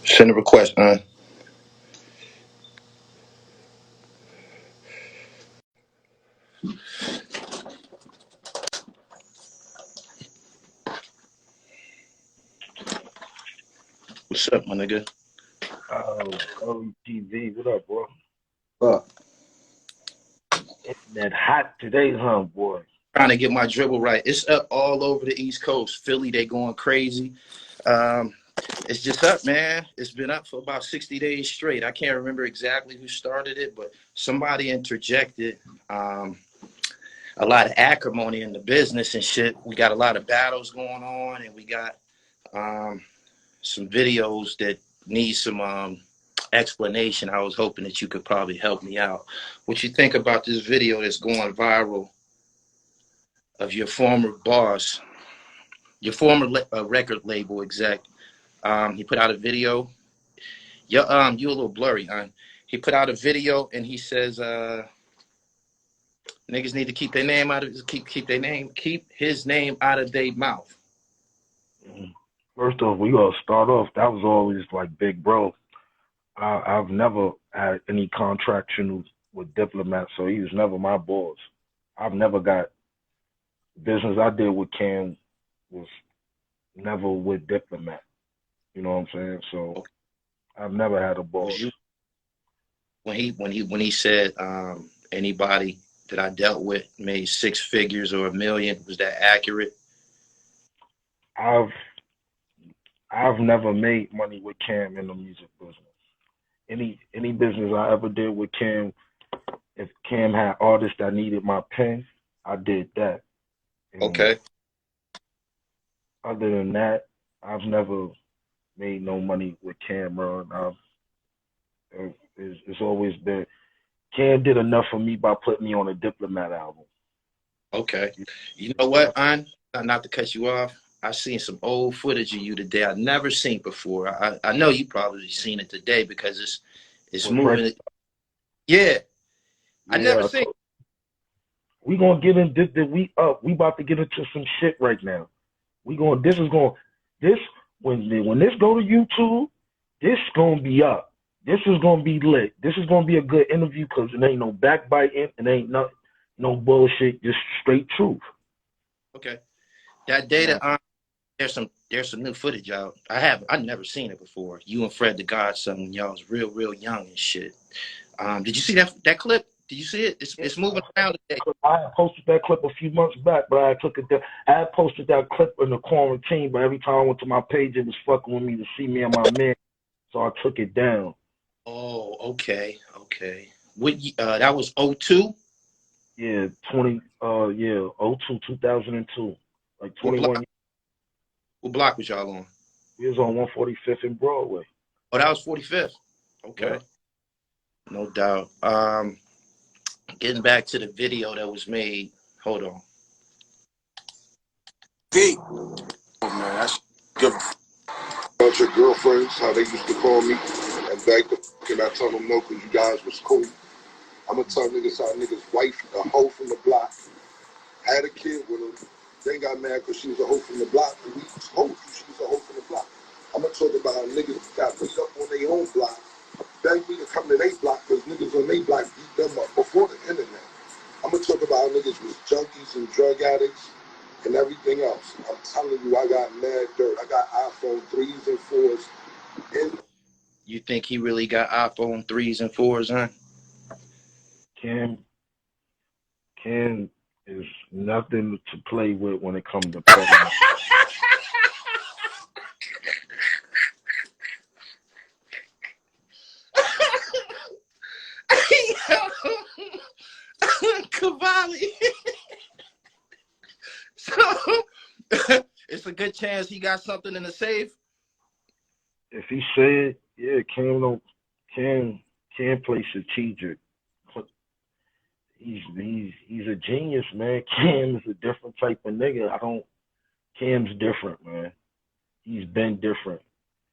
Send a request, man. What's up, my nigga? TV, what up, bro? Up. That hot today, huh, boy? Trying to get my dribble right. It's up all over the East Coast. Philly, they going crazy. Um, it's just up, man. It's been up for about 60 days straight. I can't remember exactly who started it, but somebody interjected a lot of acrimony in the business and shit. We got a lot of battles going on, and we got um, some videos that need some explanation. I was hoping that you could probably help me out. What you think about this video that's going viral of your former boss, your former record label exec? He put out a video. You a little blurry, huh? He put out a video and he says, niggas need to keep their name out of keep his name out of their mouth. Mm. First off, we gotta start off. That was always like big bro. I've never had any contraction with Diplomat, so he was never my boss. I've never got business I did with Cam was never with Diplomat. You know what I'm saying? So Okay. I've never had a Was boss. you when he said anybody that I dealt with made six figures or a million? Was that accurate? I've I've never made money with Cam in the music business. Any business I ever did with Cam, if Cam had artists that needed my pen, I did that. And Okay. other than that, I've never made no money with Cameron. It's always been Cam did enough for me by putting me on a Diplomat album. Okay. You know Yeah, what, An? Not to cut you off. I seen some old footage of you today I never seen before. I know you probably seen it today because it's with Frank. moving. Yeah, I never Yeah, seen. we gonna get in. We up. We about to get into some shit right now. We going. This is going. This when this go to YouTube, this gonna be up. This is gonna be lit. This is gonna be a good interview because it ain't no backbiting. It ain't no bullshit. Just straight truth. Okay, that You know. data. There's some new footage out. I never seen it before. You and Fred the Godson when y'all was real young and shit. Did you see that clip? Did you see it? Yeah, It's moving around today. I had posted that clip a few months back, but I took it. I had posted that clip in the quarantine, but every time I went to my page, it was fucking with me to see me and my man, so I took it down. Oh, okay. That was '02. Yeah, yeah, 02, 2002, like What 21 block? years. What block was y'all on? We was on 145th and Broadway. Oh, that was 45th. Yeah. Okay, no doubt. Getting back to the video that was made. Hold on. Pete. Oh man, that's good. About your girlfriends, how they used to call me, and beg the and I tell them no because you guys was cool. I'm gonna tell niggas how niggas' wife, a hoe from the block, had a kid with him. They got mad because she was a hoe from the block, and we told you she was a hoe from the block. I'm gonna talk about how niggas got beat up on their own block, begged me to come to their block because niggas on their block beat them up before the internet. I'm gonna talk about how niggas was junkies and drug addicts and everything else. I'm telling you, I got mad dirt. I got iPhone 3s and 4s. And You think he really got iPhone 3s and 4s, huh? Cam, Cam is nothing to play with when it comes to petty. Cavalli. it's a good chance he got something in the safe? If he said, yeah, Cam play strategic. He's a genius, man. Cam is a different type of nigga. Cam's different, man. He's been different.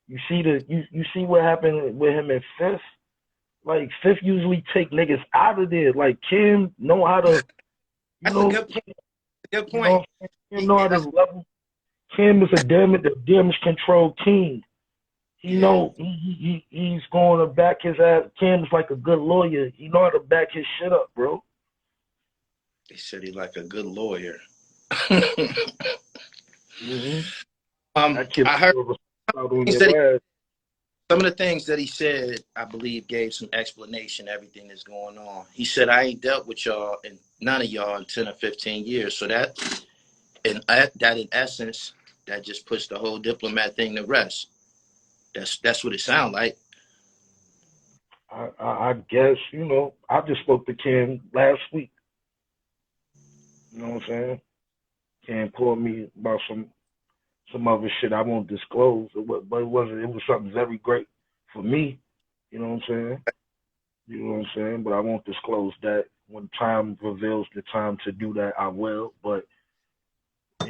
You see what happened with him and Fifth? Like Fifth usually take niggas out of there. Like Cam know how to, That's a good point. Good you point. know, Cam know how to level. Cam is a damage control king. He know he's going to back his ass. Cam's like a good lawyer. He know how to back his shit up, bro. They said he like a good lawyer. Mm-hmm. That kid I heard out on your ass. some of the things that he said, I believe, gave some explanation to everything that's going on. He said, I ain't dealt with y'all and none of y'all in 10 or 15 years. So that in essence, that just puts the whole diplomat thing to rest. That's what it sounds like. I guess, I just spoke to Cam last week. You know what I'm saying? Cam called me about some other shit I won't disclose, but it was something very great for me. You know what I'm saying? You know what I'm saying? But I won't disclose that. When time reveals the time to do that, I will. But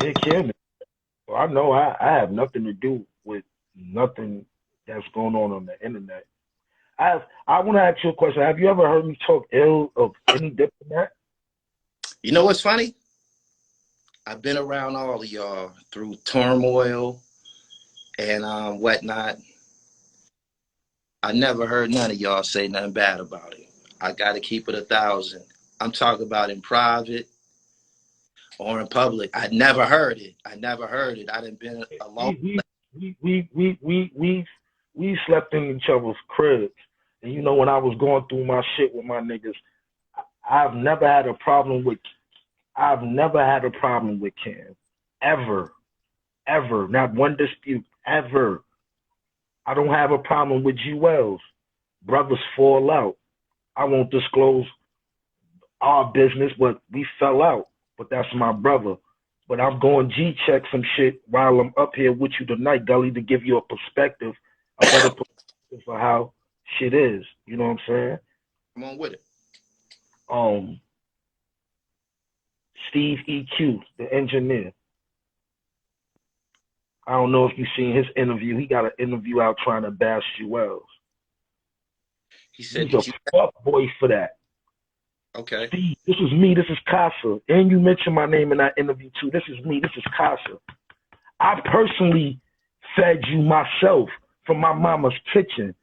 yeah, Cam, I know I have nothing to do with nothing that's going on the internet. I want to ask you a question. Have you ever heard me talk ill of any diplomat? You know what's funny? I've been around all of y'all through turmoil and whatnot. I never heard none of y'all say nothing bad about it. I got to keep it 1,000. I'm talking about in private or in public. I never heard it. I done been alone. We slept in each other's cribs. And when I was going through my shit with my niggas, I've never had a problem with Cam. Ever. Ever. Not one dispute. Ever. I don't have a problem with G Wells. Brothers fall out. I won't disclose our business, but we fell out. But that's my brother. But I'm going G-check some shit while I'm up here with you tonight, Gully, to give you a perspective, a better perspective for how shit is. You know what I'm saying? Come on with it. Steve EQ, the engineer. I don't know if you've seen his interview. He got an interview out trying to bash G Wells. He said, he's a fuck boy for that. Okay. Steve, this is me. This is Casa. And you mentioned my name in that interview too. This is me. This is Casa. I personally fed you myself from my mama's kitchen.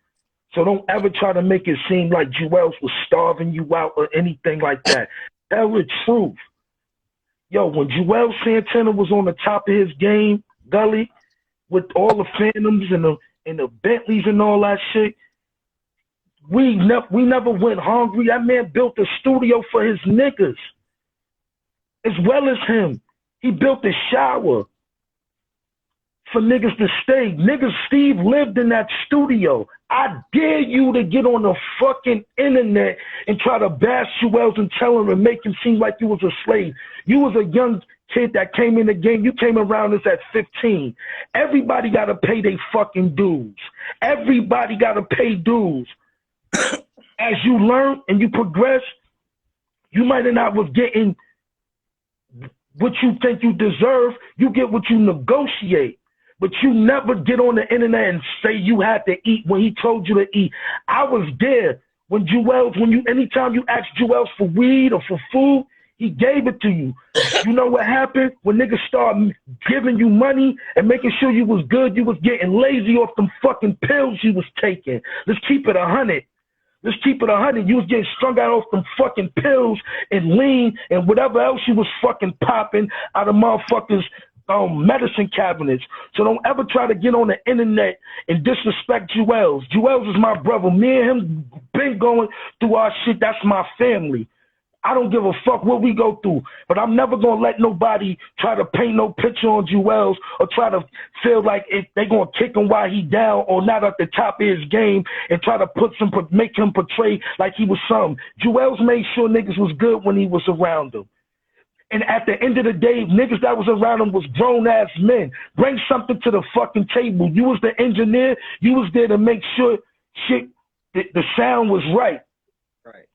So don't ever try to make it seem like Jewels was starving you out or anything like that. Tell the truth. Yo, when Joel Santana was on the top of his game, Gully, with all the Phantoms and the Bentleys and all that shit, we never went hungry. That man built a studio for his niggas, as well as him. He built a shower for niggas to stay. Niggas, Steve lived in that studio. I dare you to get on the fucking internet and try to bash Joel and tell him and make him seem like you was a slave. You was a young kid that came in the game. You came around us at 15. Everybody got to pay their fucking dues. Everybody got to pay dues. As you learn and you progress, you might have not was getting what you think you deserve. You get what you negotiate. But you never get on the internet and say you had to eat when he told you to eat. I was there when anytime you asked Joel for weed or for food, he gave it to you. You know what happened? When niggas start giving you money and making sure you was good, you was getting lazy off them fucking pills you was taking. Let's keep it 100. Let's keep it 100. You was getting strung out off them fucking pills and lean and whatever else you was fucking popping out of motherfuckers' medicine cabinets. So don't ever try to get on the internet and disrespect Joel's. Joel's is my brother. Me and him been going through our shit. That's my family. I don't give a fuck what we go through, but I'm never going to let nobody try to paint no picture on Joel's or try to feel like if they going to kick him while he down or not at the top of his game and try to make him portray like he was something. Joel's made sure niggas was good when he was around him. And at the end of the day, niggas that was around him was grown-ass men. Bring something to the fucking table. You was the engineer. You was there to make sure the sound was right. Right.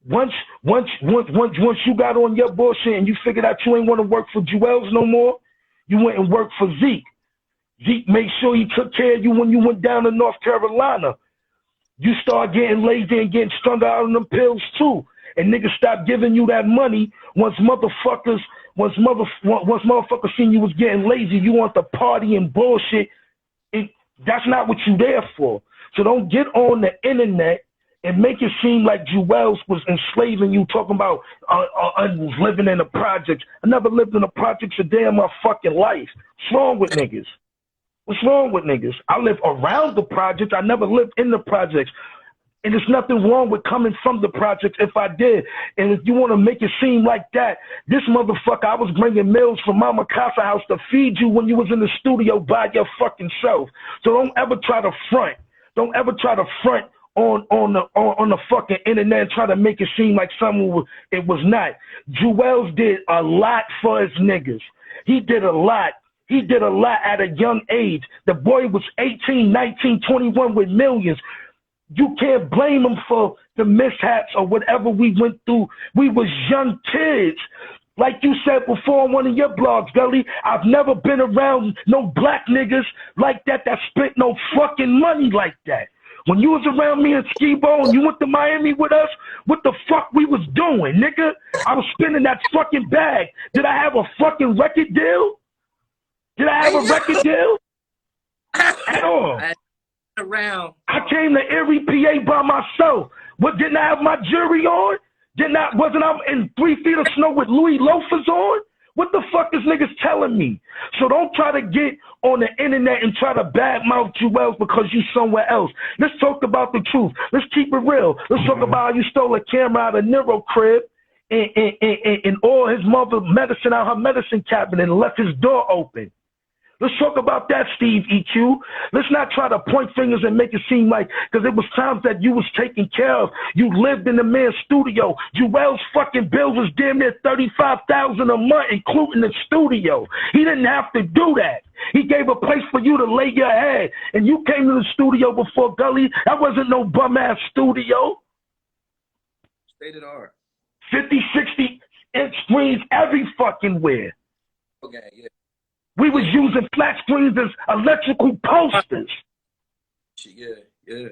Once you got on your bullshit and you figured out you ain't want to work for Jewels no more, you went and worked for Zeke. Zeke made sure he took care of you when you went down to North Carolina. You start getting lazy and getting strung out on them pills too. And niggas stopped giving you that money once motherfuckers seen you was getting lazy. You want the party and bullshit. That's not what you there for. So don't get on the internet and make it seem like Jewels was enslaving you, talking about I was living in the projects. I never lived in the projects a day in my fucking life. What's wrong with niggas? What's wrong with niggas? I live around the projects. I never lived in the projects. And there's nothing wrong with coming from the projects if I did. And if you want to make it seem like that, this motherfucker, I was bringing meals from Mama Casa house to feed you when you was in the studio by your fucking self. So don't ever try to front. Don't ever try to front on the fucking internet and try to make it seem like something it was not. Jewels did a lot for his niggas. He did a lot. He did a lot at a young age. The boy was 18, 19, 21 with millions. You can't blame him for the mishaps or whatever we went through. We was young kids. Like you said before on one of your blogs, Gully, I've never been around no black niggas like that spent no fucking money like that. When you was around me and Skibo and you went to Miami with us, what the fuck we was doing, nigga? I was spending that fucking bag. Did I have a fucking record deal? Did I have a record deal? At all. Around. I came to Erie, PA by myself. What, didn't I have my jury on? Wasn't I in 3 feet of snow with Louis loafers on? What the fuck is niggas telling me? So don't try to get on the internet and try to badmouth Jewels because you somewhere else. Let's talk about the truth. Let's keep it real. Let's talk about how you stole a camera out of Nero crib and all his mother medicine out her medicine cabinet and left his door open. Let's talk about that, Steve EQ. Let's not try to point fingers and make it seem like, because it was times that you was taken care of. You lived in the man's studio. Jewel's fucking bill was damn near $35,000 a month, including the studio. He didn't have to do that. He gave a place for you to lay your head. And you came to the studio before Gully. That wasn't no bum-ass studio. Stated art. 50, 60-inch screens every fucking where. Okay, yeah. We was using flat screens as electrical posters. Yeah.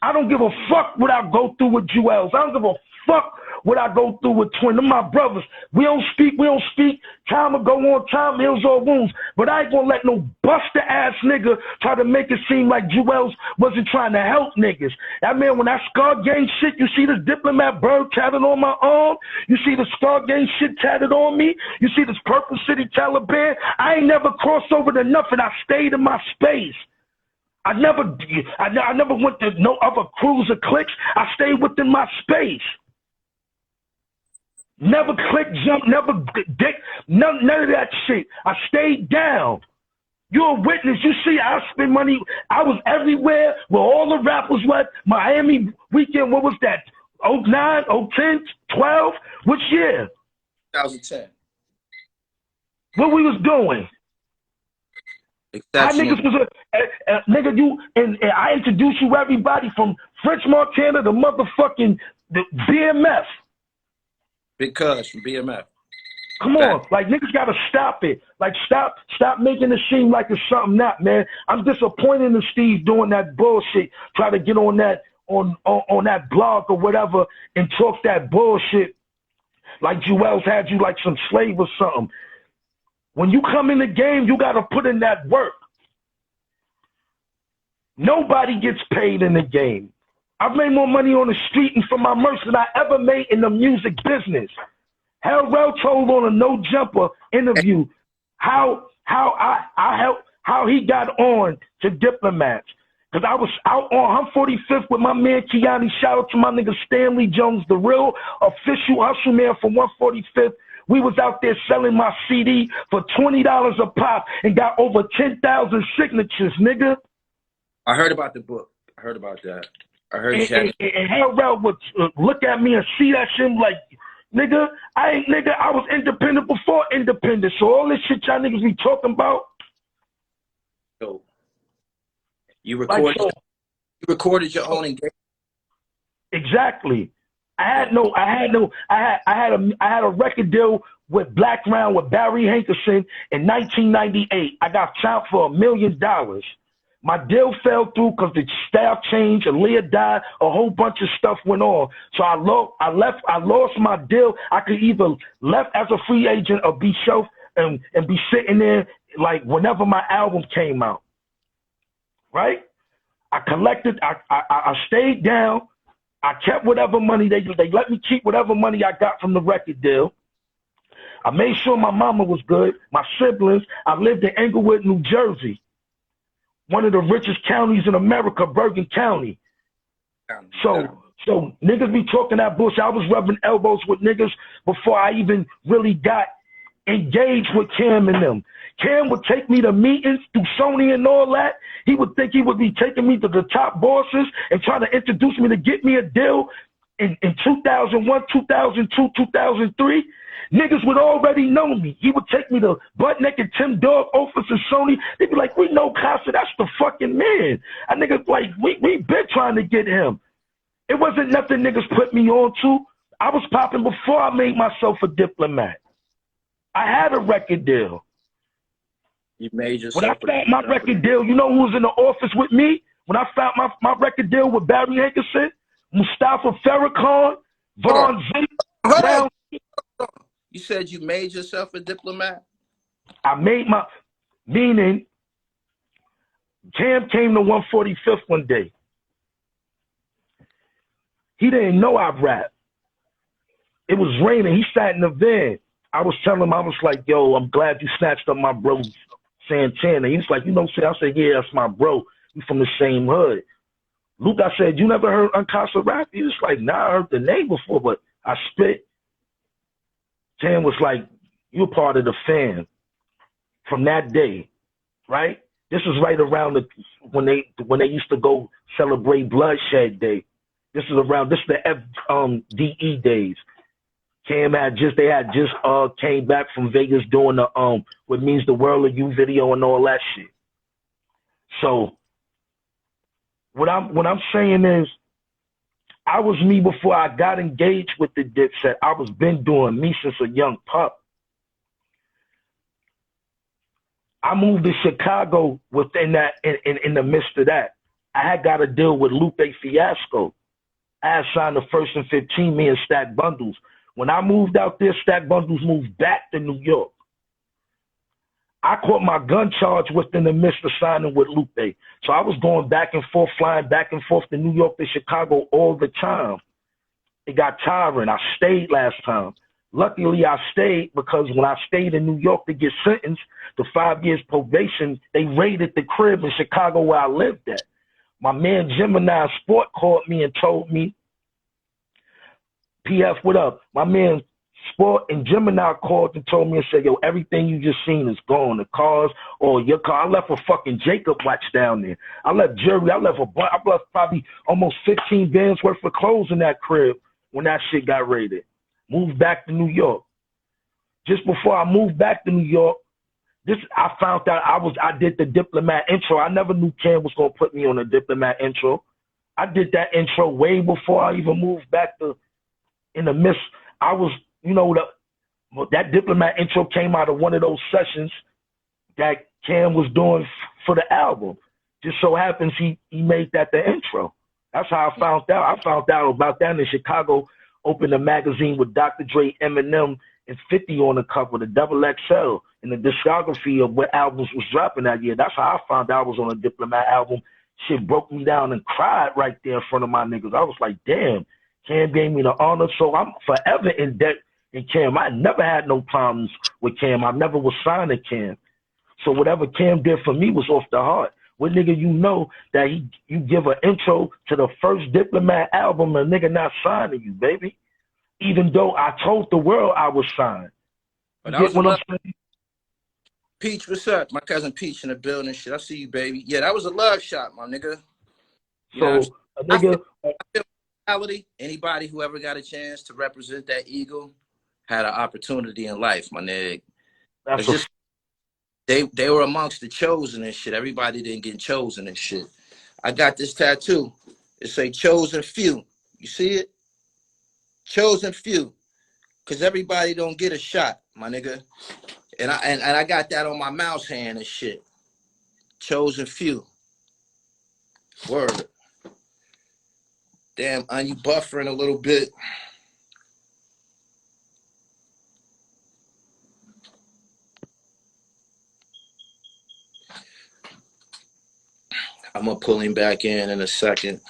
I don't give a fuck what I go through with Jewels. I don't give a fuck what I go through with Twin. They're my brothers. We don't speak. Time will go on, time heals all wounds. But I ain't gonna let no buster ass nigga try to make it seem like Jewels wasn't trying to help niggas. That man, when that Scar Gang shit, you see this Diplomat bird tatted on my arm? You see the Scar Gang shit tatted on me? You see this Purple City Taliban? I ain't never crossed over to nothing. I stayed in my space. I never went to no other crews or cliques. I stayed within my space. Never click, jump, never dick, none of that shit. I stayed down. You're a witness. You see, I spent money. I was everywhere where all the rappers were. Miami weekend, what was that? 09, 010, 12? Which year? 2010. What we was doing? How niggas was nigga, you and I introduced you everybody from French Montana to motherfucking the BMF. Because from BMF. Come on, like niggas gotta stop it. Like stop making it seem like it's something not, man. I'm disappointed in Steve doing that bullshit. Try to get on that on that blog or whatever and talk that bullshit like Jewels had you like some slave or something. When you come in the game, you got to put in that work. Nobody gets paid in the game. I've made more money on the street and from my merch than I ever made in the music business. Hell well told on a No Jumper interview how he got on to Diplomats. Because I was out on 145th with my man Kiani. Shout out to my nigga Stanley Jones, the real official hustle man from 145th. We was out there selling my CD for $20 a pop and got over 10,000 signatures, nigga. I heard about the book. I heard about that. I heard and Hell would look at me and see that shit like, Nigga, I was independent before independent. So all this shit y'all niggas be talking about. So you Like, recorded, you recorded your own engagement. exactly. I had a record deal with Black Round with Barry Hankerson in 1998. I got signed for $1 million. My deal fell through because the staff changed, Aaliyah died, a whole bunch of stuff went on. So I lost my deal. I could either left as a free agent or be shelved and be sitting there like whenever my album came out. Right? I collected, I stayed down. I kept whatever money they let me keep whatever money I got from the record deal. I made sure my mama was good, my siblings. I lived in Englewood, New Jersey, one of the richest counties in America, Bergen County. So niggas be talking that bullshit. I was rubbing elbows with niggas before I even really got engaged with Cam and them. Cam would take me to meetings through Sony and all that. He would think he would be taking me to the top bosses and trying to introduce me to get me a deal in 2001, 2002, 2003. Niggas would already know me. He would take me to Butt Naked Tim Dog office in Sony. They'd be like, we know Casa, that's the fucking man. And niggas like, we been trying to get him. It wasn't nothing niggas put me on to. I was popping before I made myself a diplomat. I had a record deal. You made yourself. When I found my record deal, you know who was in the office with me? When I found my record deal with Barry Hankerson, Mustafa Farrakhan, Von Z. Hold on. You said you made yourself a diplomat? I made my, meaning, Cam came to 145th one day. He didn't know I rap. It was raining. He sat in the van. I was telling him, I was like, yo, I'm glad you snatched up my bro Santana. He was like, you know, I said, yeah, that's my bro. We from the same hood. Luke, I said, you never heard Unkasa rap? He was like, nah, I heard the name before, but I spit. Cam was like, you're part of the fam from that day, right? This is right around when they used to go celebrate Bloodshed Day. This is the FDE days. Cam had just came back from Vegas doing the what means the world of you video and all that shit. So what I'm saying is, I was me before I got engaged with the Dipset. I was been doing me since a young pup. I moved to Chicago within that, in the midst of that. I had got a deal with Lupe Fiasco. I had signed the First and 15, me and Stack Bundles. When I moved out there, Stack Bundles moved back to New York. I caught my gun charge within the midst of signing with Lupe. So I was going back and forth, flying back and forth to New York to Chicago all the time. It got tiring. I stayed last time. Luckily, I stayed because when I stayed in New York to get sentenced to 5 years probation, they raided the crib in Chicago where I lived at. My man Gemini Sport called me and told me, PF, what up? My man Sport and Gemini called and told me and said, yo, everything you just seen is gone. The cars or your car. I left a fucking Jacob watch down there. I left jewelry. I left probably almost 15 bands worth of clothes in that crib when that shit got raided. Moved back to New York. Just before I moved back to New York, I found out I did the Diplomat intro. I never knew Cam was gonna put me on a Diplomat intro. I did that intro way before I even moved back to in the midst. I was, you know, that Diplomat intro came out of one of those sessions that Cam was doing for the album. Just so happens he made that the intro. That's how I found out. I found out about that in Chicago. Opened a magazine with Dr. Dre, Eminem, and 50 on the cover, the Double XL, and the discography of what albums was dropping that year. That's how I found out I was on a Diplomat album. Shit broke me down and cried right there in front of my niggas. I was like, damn, Cam gave me the honor. So I'm forever in debt in Cam. I never had no problems with Cam. I never was signed to Cam. So whatever Cam did for me was off the heart. What nigga you know that you give an intro to the first Diplomat album, a nigga not signed to you, baby? Even though I told the world I was signed. But I was Peach, what's up? My cousin Peach in the building. Shit, I see you, baby. Yeah, that was a love shot, my nigga. You know, a nigga, I feel anybody who ever got a chance to represent that eagle, had an opportunity in life, my nigga. That's It's just they were amongst the chosen and shit. Everybody didn't get chosen and shit. I got this tattoo. It say chosen few. You see it? Chosen few. Cause everybody don't get a shot, my nigga. And I got that on my mouse hand and shit. Chosen few. Word. Damn, you buffering a little bit. I'm gonna pull him back in a second.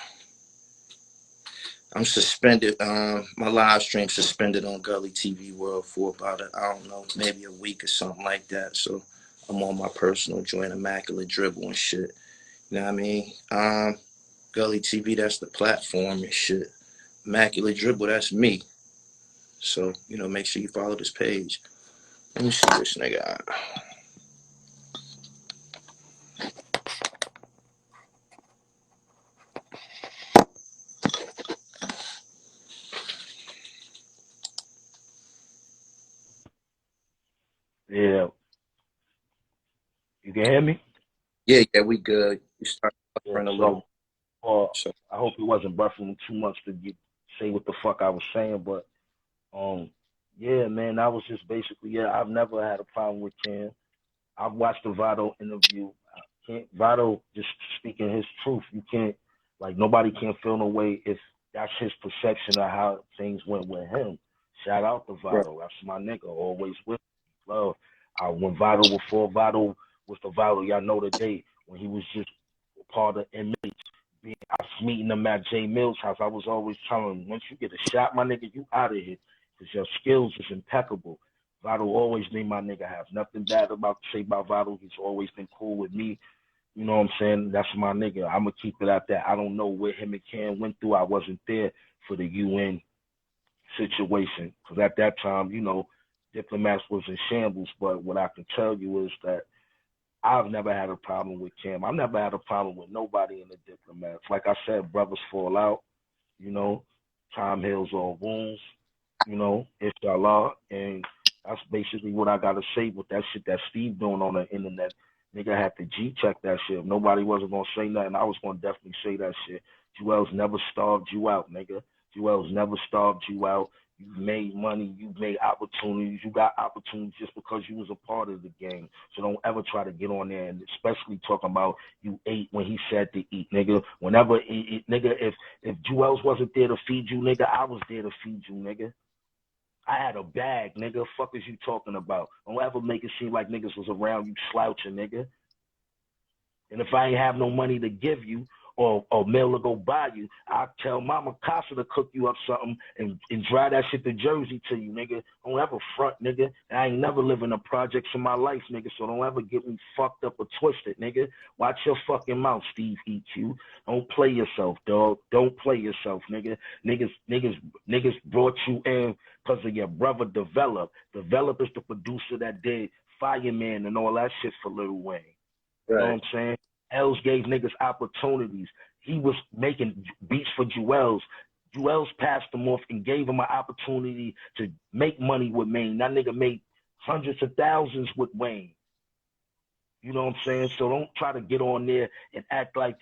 I'm suspended. My live stream suspended on Gully TV World for about I don't know, maybe a week or something like that. So I'm on my personal joint, Immaculate Dribble and shit. You know what I mean? Gully TV, that's the platform and shit. Immaculate Dribble, that's me. So, make sure you follow this page. Let me see this nigga. Yeah. You can hear me? Yeah, we good. You start Yeah. buffering a little. So, So I hope it wasn't buffering too much to say what the fuck I was saying, but yeah, man, I was just basically I've never had a problem with Cam. I've watched the Vado interview. Vado just speaking his truth. You can't nobody can feel no way if that's his perception of how things went with him. Shout out to right, Vado. That's my nigga. Always with me. Love. When Vado before Vado was the Vado, y'all know the day when he was just part of inmates. I was meeting him at Jay Mills' house. I was always telling him, once you get a shot, my nigga, you out of here. Because your skills is impeccable. Vado always been my nigga. I have nothing bad about to say about Vado. He's always been cool with me. You know what I'm saying? That's my nigga. I'm going to keep it at that. I don't know what him and Cam went through. I wasn't there for the UN situation. Because at that time, Diplomats was in shambles. But what I can tell you is that I've never had a problem with Cam. I've never had a problem with nobody in the Diplomats. Like I said, brothers fall out. You know, time heals all wounds. Inshallah. And that's basically what I gotta say with that shit that Steve doing on the internet. Nigga had to G check that shit. If nobody wasn't gonna say nothing, I was gonna definitely say that shit. Jewel's never starved you out, nigga. Jewel's never starved you out. You've made money, you've made opportunities, you got opportunities just because you was a part of the game. So don't ever try to get on there and especially talking about you ate when he said to eat, nigga. Whenever nigga, if Jewels wasn't there to feed you, nigga, I was there to feed you, nigga. I had a bag, nigga. Fuck is you talking about? Don't ever make it seem like niggas was around you slouching, nigga. And if I ain't have no money to give you or mail to go buy you, I'll tell Mama Casa to cook you up something and drive that shit to Jersey to you, nigga. Don't ever front, nigga. And I ain't never lived in the projects in my life, nigga, so don't ever get me fucked up or twisted, nigga. Watch your fucking mouth, Steve EQ. Don't play yourself, dog. Don't play yourself, nigga. Niggas brought you in because of your brother Develop. Develop is the producer that did Fireman and all that shit for Lil Wayne. You know what I'm saying? Els gave niggas opportunities. He was making beats for Jewels. Jewels passed him off and gave him an opportunity to make money with Wayne. That nigga made hundreds of thousands with Wayne. You know what I'm saying? So don't try to get on there and act like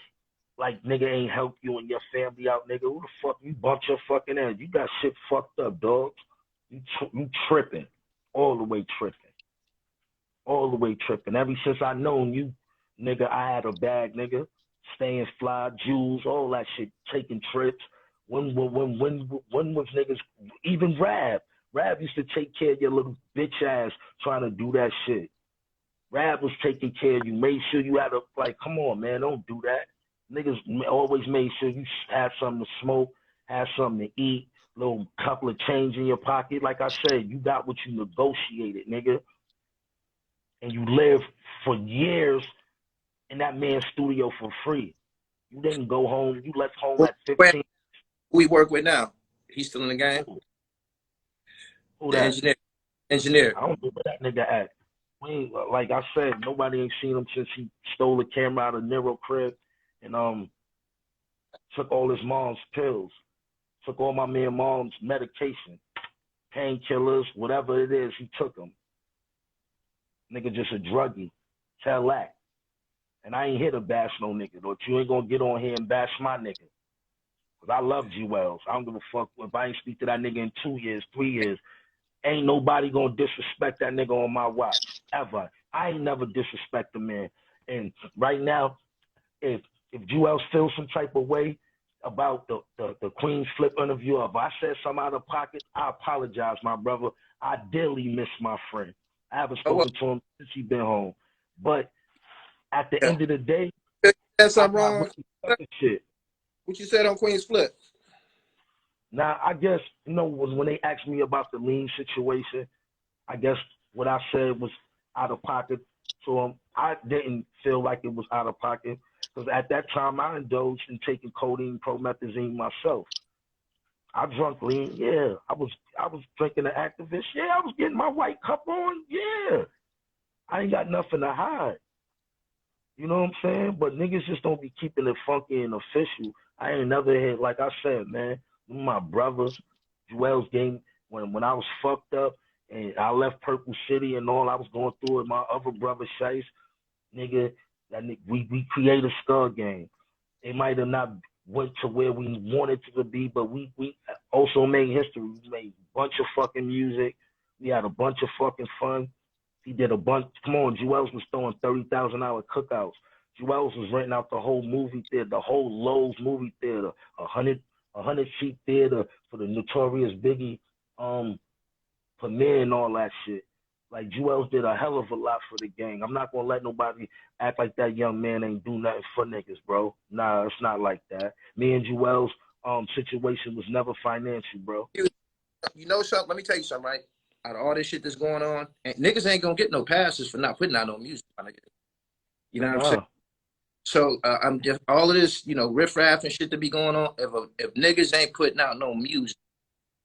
nigga ain't help you and your family out, nigga. Who the fuck you bunch your fucking ass? You got shit fucked up, dog. You tripping. All the way tripping. All the way tripping. Ever since I known you, nigga, I had a bag, nigga. Staying fly, jewels, all that shit, taking trips. When was niggas, even Rab used to take care of your little bitch ass trying to do that shit. Rab was taking care of you, made sure you had come on, man, don't do that. Niggas always made sure you had something to smoke, had something to eat, little couple of change in your pocket. Like I said, you got what you negotiated, nigga. And you lived for years in that man's studio for free. You didn't go home. You left home at 15. Who we work with now? He's still in the game? Who The that? engineer. I don't know where that nigga at. Like I said, nobody ain't seen him since he stole the camera out of Nero crib and took all his mom's pills. Took all my man mom's medication. painkillers, whatever it is, he took them. Nigga just a druggie. Tell that. And I ain't here to bash no nigga, though. You ain't gonna get on here and bash my nigga. Cause I love G Wells. I don't give a fuck if I ain't speak to that nigga in 2 years, 3 years. Ain't nobody gonna disrespect that nigga on my watch. Ever. I ain't never disrespect the man. And right now, if G Wells feels some type of way about the Queen's Flip interview, or if I said something out of pocket, I apologize, my brother. I dearly miss my friend. I haven't Oh, well, spoken to him since he been home. But at the yeah. end of the day, That's I'm something not wrong. really fucking shit. What you said on Queen's Flip? Now, I guess, when they asked me about the lean situation, I guess what I said was out of pocket to him. I didn't feel like it was out of pocket because at that time I indulged in taking codeine, promethazine myself. I drunk lean, yeah. I was drinking the activist, yeah. I was getting my white cup on, yeah. I ain't got nothing to hide. You know what I'm saying? But niggas just don't be keeping it funky and official. I ain't never had, like I said, man, my brothers, Joel's game, when I was fucked up and I left Purple City and all, I was going through it, my other brother Shice, nigga, we created a skull game. It might have not went to where we wanted it to be, but we also made history. We made a bunch of fucking music. We had a bunch of fucking fun. He did a bunch. Come on, Jewels was throwing $30,000 cookouts. Jewels was renting out the whole movie theater, the whole Lowe's movie theater, a hundred seat theater for the Notorious Biggie premiere and all that shit. Like Jewels did a hell of a lot for the gang. I'm not gonna let nobody act like that young man ain't do nothing for niggas, bro. Nah, it's not like that. Me and Jewels situation was never financial, bro. You know something? Let me tell you something, right? Out of all this shit that's going on, and niggas ain't gonna get no passes for not putting out no music, my nigga. You know what I'm saying? So I'm just all of this, riffraff and shit to be going on. If niggas ain't putting out no music,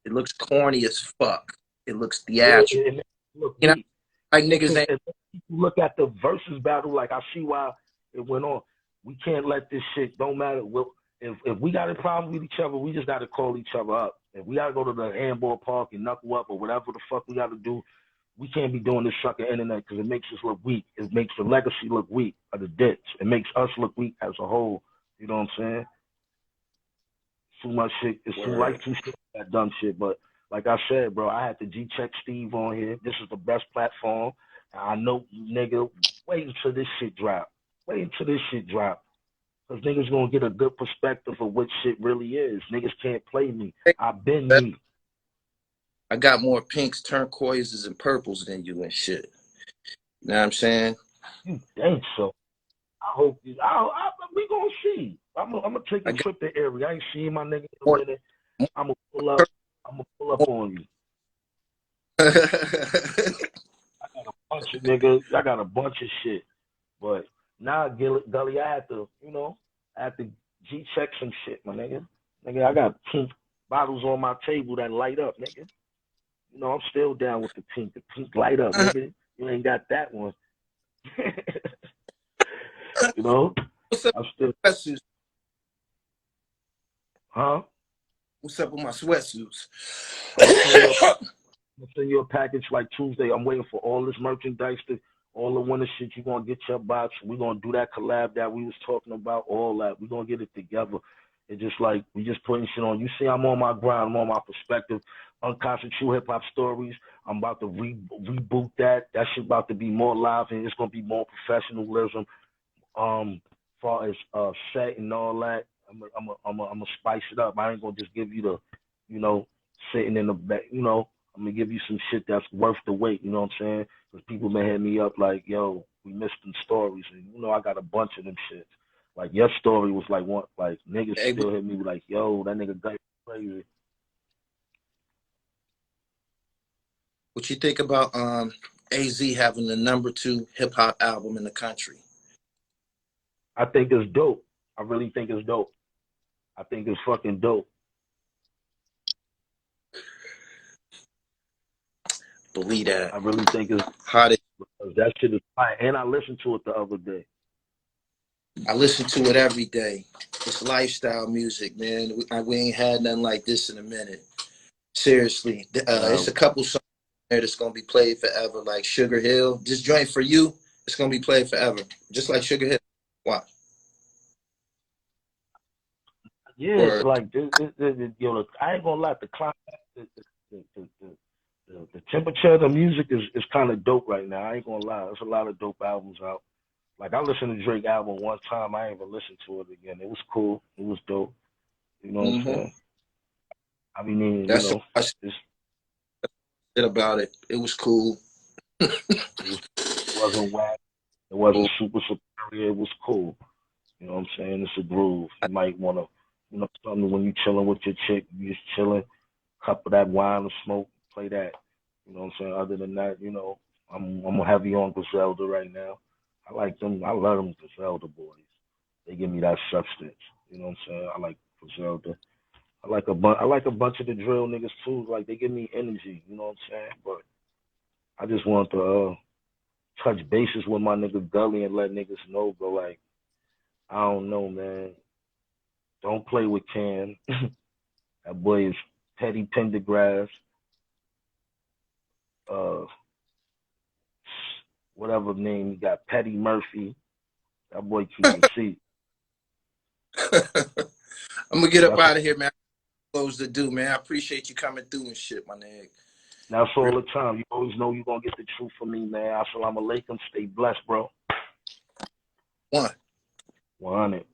it looks corny as fuck. It looks theatrical. Yeah, look, You know, like niggas ain't. if you look at the versus battle, like I see why it went on. We can't let this shit. Don't matter. If we got a problem with each other, we just got to call each other up. If we got to go to the handball park and knuckle up or whatever the fuck we got to do, we can't be doing this sucker internet because it makes us look weak. It makes the legacy look weak of the ditch. It makes us look weak as a whole. You know what I'm saying? Too much shit. It's too like too shit that dumb shit. But like I said, bro, I had to G-check Steve on here. This is the best platform. I know, nigga, wait until this shit drop. Wait until this shit drop. Because niggas gonna get a good perspective of what shit really is. Niggas can't play me. I've been me. I got more pinks, turquoises, and purples than you and shit. You know what I'm saying? You think so? I hope you. We gonna see. I'm gonna take a trip to area. I ain't seen my nigga in a minute. I'm gonna pull up. I'm gonna pull up on you. I got a bunch of niggas. I got a bunch of shit. But now, Gully, I had to, G-check some shit, my nigga. Nigga, I got pink bottles on my table that light up, nigga. I'm still down with the pink. The pink light up, nigga. You ain't got that one. What's up I'm still. with sweatsuits? Huh? What's up with my sweatsuits? I'm send you a package like Tuesday. I'm waiting for all this merchandise, all the winter shit. You gonna get your box. We're gonna do that collab that we was talking about. All that. We're gonna get it together. It's just like we just putting shit on. You see, I'm on my grind. I'm on my perspective. Unkasa True Hip Hop Stories. I'm about to reboot that. That shit about to be more live and it's gonna be more professionalism. Far as set and all that. I'm gonna spice it up. I ain't gonna just give you the, sitting in the back. I'm gonna give you some shit that's worth the wait. You know what I'm saying? Because people may hit me up like, yo, we missed them stories, and I got a bunch of them shits. Like your story was like one, like niggas still hit me like, yo, that nigga got crazy. What you think about AZ having the #2 hip hop album in the country? I think it's dope. I really think it's dope. I think it's fucking dope. Believe that. I really think it's hot. That shit is fire. And I listened to it the other day. I listen to it every day. It's lifestyle music, man. We ain't had nothing like this in a minute. Seriously, it's a couple songs there that's gonna be played forever, like Sugar Hill. This joint for you, it's gonna be played forever, just like Sugar Hill. Watch. Yeah, Or like I ain't gonna lie, the climate, the, the, the, the, the temperature of the music is kind of dope right now. I ain't gonna lie, there's a lot of dope albums out. Like I listened to Drake album one time, I ain't even listened to it again. It was cool, it was dope. You know what I'm hmm saying? I mean, that's what I it's said about it. It was cool. it was it wasn't whack, it wasn't Cool. super superior. It was cool. You know what I'm saying? It's a groove. You might want to, something when you chilling with your chick, you just chilling, cup of that wine or smoke, play that. You know what I'm saying? Other than that, I'm heavy on Griselda right now. I like them. I love them Griselda boys. They give me that substance. You know what I'm saying? I like Griselda. I like a bunch of the drill niggas too. Like they give me energy. You know what I'm saying? But I just want to touch bases with my nigga Gully and let niggas know, bro. Like I don't know, man. Don't play with Cam. That boy is Teddy Pendergrass, uh, whatever name he got, Petty Murphy. That boy keep receipt. I'm gonna get Yeah, up out of here, man. Close the do, man. I appreciate you coming through and shit, my nigga. that's all the time. You always know you're gonna get the truth from me, man. Assalamu alaikum. Stay blessed, bro. One. 100.